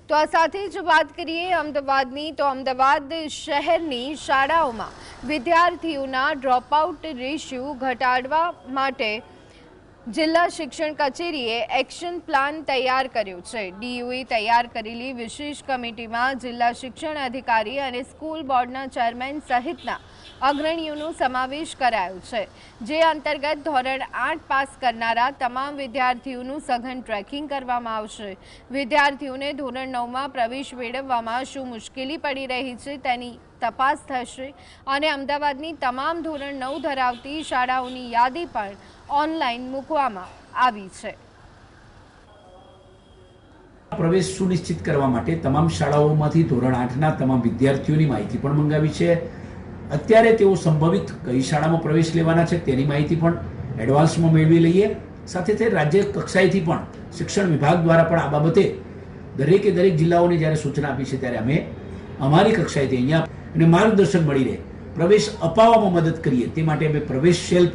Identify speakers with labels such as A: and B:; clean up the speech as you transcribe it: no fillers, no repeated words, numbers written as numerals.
A: તો આ સાથે જ વાત કરીએ અમદાવાદની, તો અમદાવાદ શહેરની શાળાઓમાં વિદ્યાર્થીઓના ડ્રોપઆઉટ રેશિયો ઘટાડવા માટે જિલ્લા શિક્ષણ કચેરીએ એક્શન પ્લાન તૈયાર કર્યો છે। ડીયુએ તૈયાર કરેલી વિશેષ કમિટીમાં જિલ્લા શિક્ષણ અધિકારી અને સ્કૂલ બોર્ડના ચેરમેન સહિતના અગ્રણીઓનો સમાવેશ કરાયો છે, જે અંતર્ગત ધોરણ 8 પાસ કરનારા તમામ વિદ્યાર્થીઓનું સઘન ટ્રેકિંગ કરવામાં આવશે। વિદ્યાર્થીઓને ધોરણ 9માં પ્રવેશ મેળવવામાં શું મુશ્કેલી પડી રહી છે તેની તપાસ થશે અને અમદાવાદની તમામ ધોરણ 9 ધરાવતી શાળાઓની યાદી પણ ઓનલાઈન મૂકવામાં આવી છે।
B: પ્રવેશ સુનિશ્ચિત કરવા માટે તમામ શાળાઓમાંથી ધોરણ 8ના તમામ વિદ્યાર્થીઓની માહિતી પણ મંગાવી છે। અત્યારે તેઓ સંભવિત કઈ શાળામાં પ્રવેશ લેવાના છે તેની માહિતી પણ એડવાન્સમાં મેળવી લઈએ। સાથે તે રાજ્ય કક્ષાએથી પણ શિક્ષણ વિભાગ દ્વારા પણ આ બાબતે દરેક જિલ્લાઓને જ્યારે સૂચના આપી છે ત્યારે અમે અમારી કક્ષાએથી અહીંયા અને માર્ગદર્શન મળી રહે પ્રવેશ અપાવવામાં મદદ કરીએ તે માટે અમે પ્રવેશ સેલ